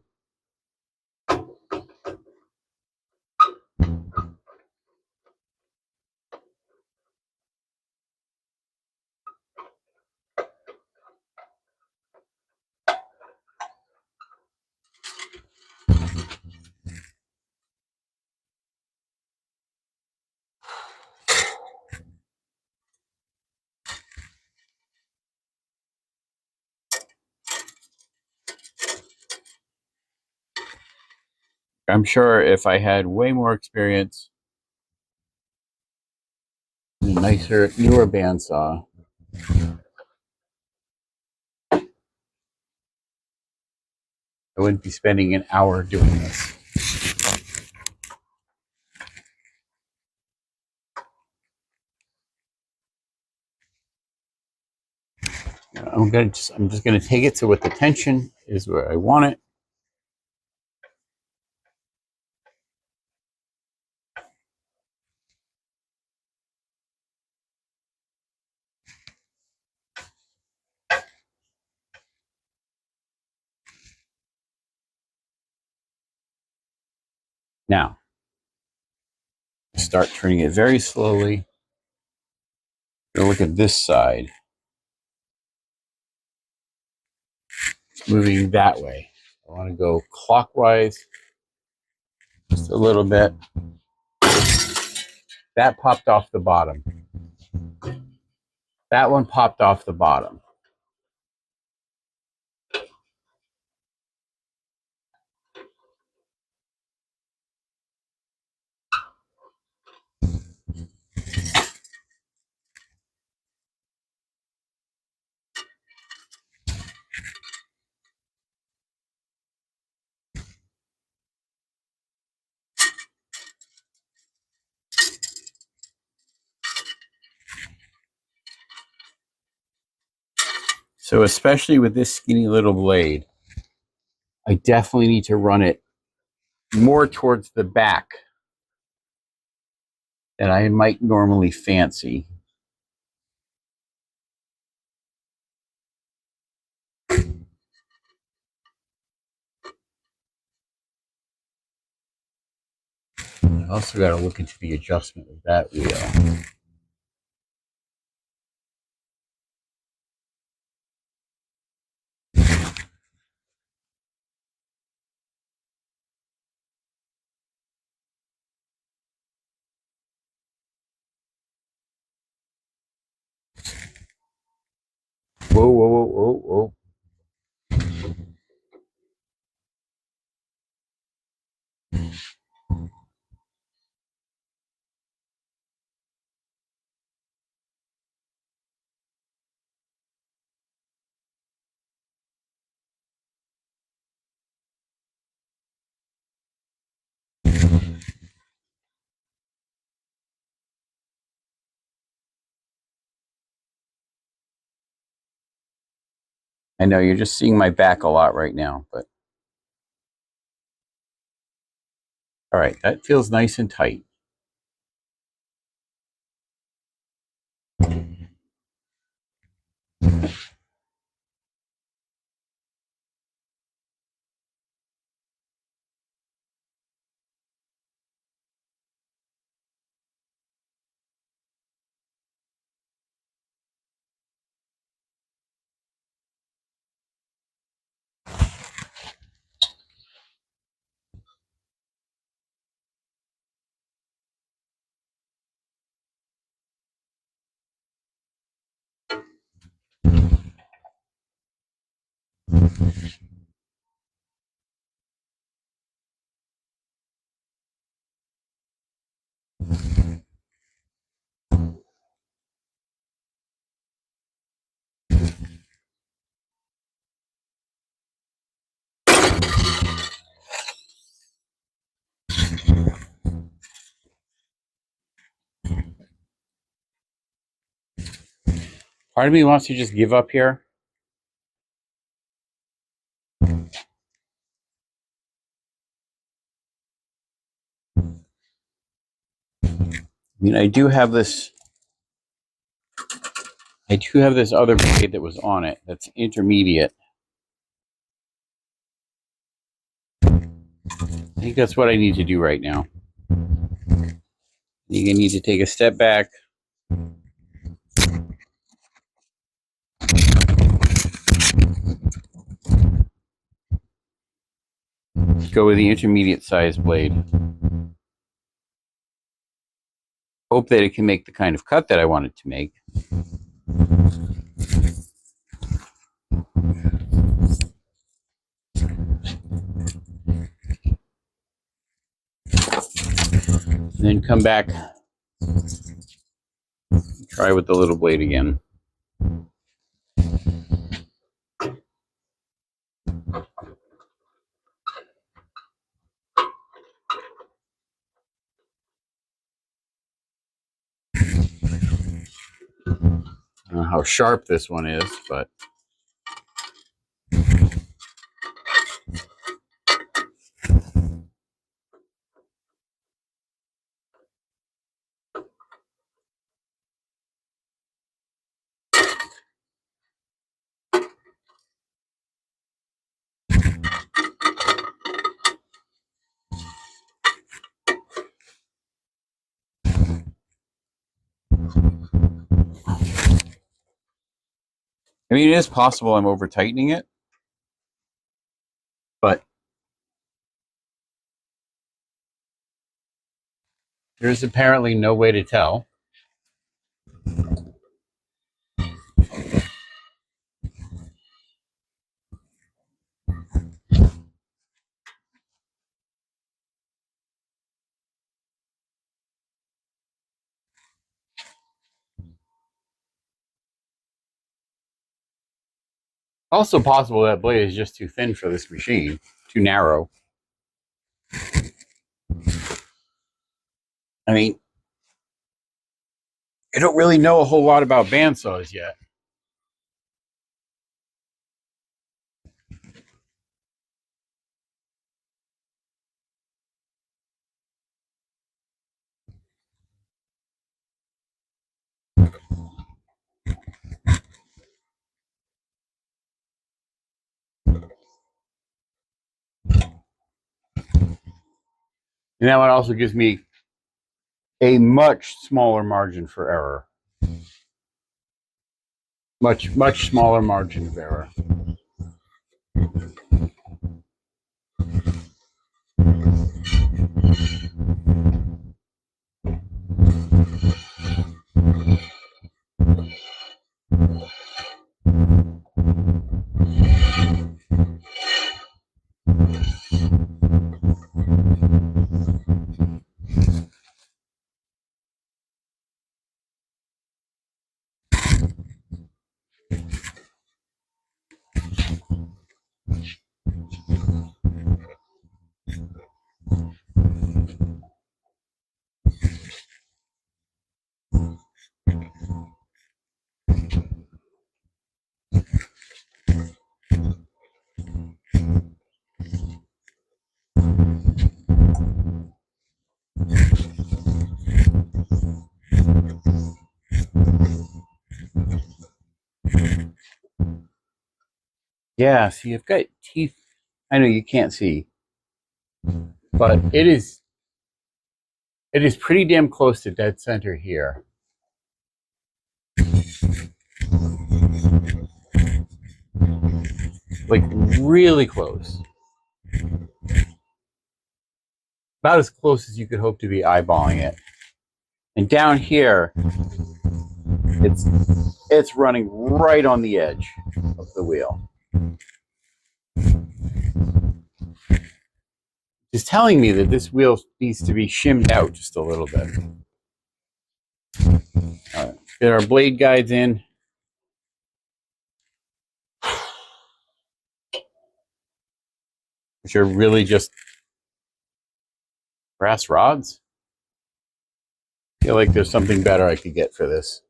A: I'm sure if I had way more experience, a nicer, newer bandsaw, I wouldn't be spending an hour doing this. I'm just gonna take it to what the tension is where I want it. Now, start turning it very slowly. Look at this side. It's moving that way. I want to go clockwise just a little bit. That popped off the bottom. That one popped off the bottom. So especially with this skinny little blade, I definitely need to run it more towards the back than I might normally fancy. I also got to look into the adjustment of that wheel. Whoa, whoa, whoa, whoa, whoa. I know you're just seeing my back a lot right now, but all right, that feels nice and tight. Part of me wants to just give up here. I mean, I do have this other blade that was on it that's intermediate. I think that's what I need to do right now. You need to take a step back. Go with the intermediate size blade. Hope that it can make the kind of cut that I want it to make. And then come back, try with the little blade again. I don't know how sharp this one is, but I mean, it is possible I'm over tightening it, but there's apparently no way to tell. Also possible that blade is just too thin for this machine, too narrow. I mean, I don't really know a whole lot about bandsaws yet. And that one also gives me a much smaller margin for error. Much smaller margin of error. Yeah, see, I've got teeth. I know you can't see, but it is pretty damn close to dead center here. Like really close. About as close as you could hope to be eyeballing it. And down here, it's running right on the edge of the wheel. Is telling me that this wheel needs to be shimmed out just a little bit. All right, get our blade guides in. Which are really just brass rods. I feel like there's something better I could get for this.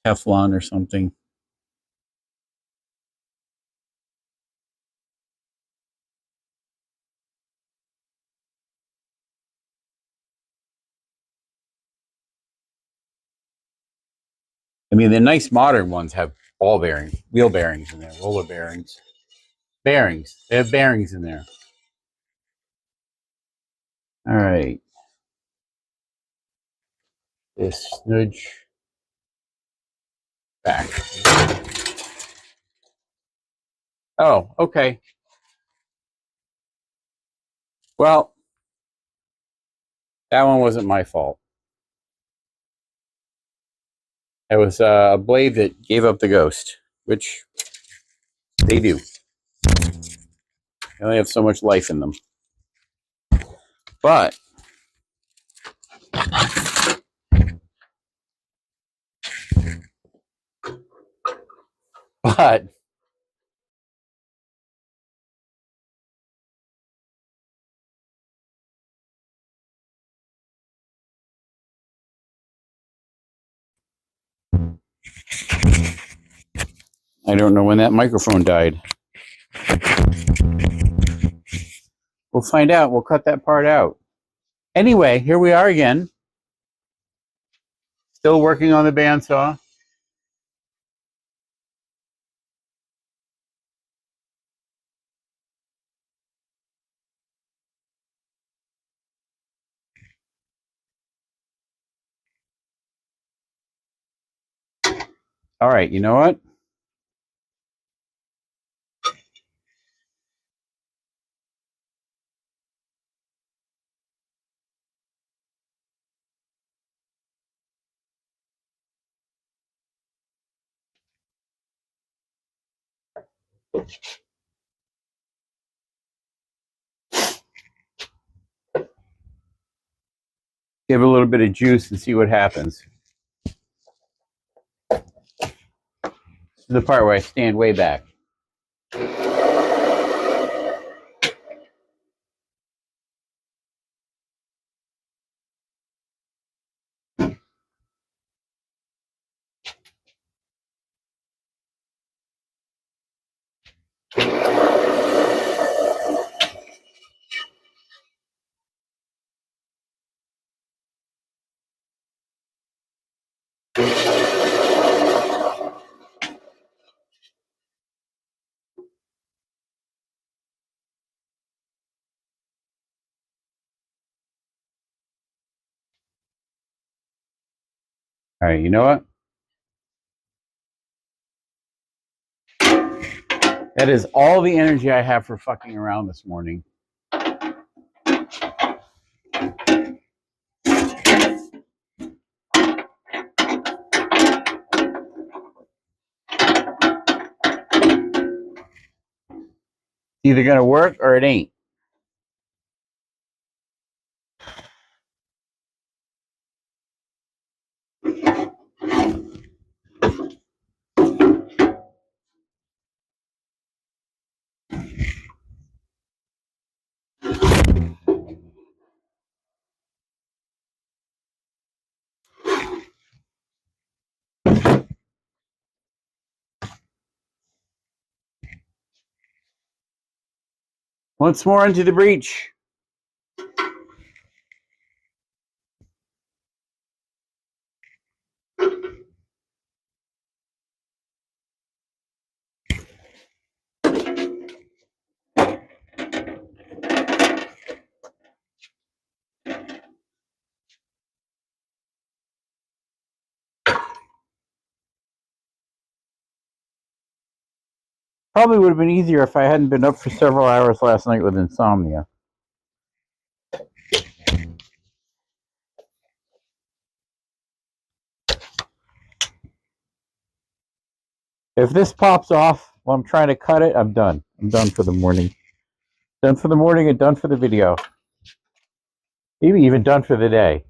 A: Teflon or something. I mean, the nice modern ones have ball bearings, wheel bearings in there, roller bearings. Bearings. They have bearings in there. All right. This nudge back. Oh, okay. Well, that one wasn't my fault. It was a blade that gave up the ghost, which they do. They only have so much life in them. But I don't know when that microphone died. We'll find out. We'll cut that part out. Anyway, here we are again. Still working on the bandsaw. All right, you know what? Give it a little bit of juice and see what happens. This is the part where I stand way back. All right, you know what? That is all the energy I have for fucking around this morning. It's either going to work or it ain't. Once more into the breach. Probably would have been easier if I hadn't been up for several hours last night with insomnia. If this pops off while I'm trying to cut it, I'm done. I'm done for the morning. Done for the morning and done for the video. Maybe even done for the day.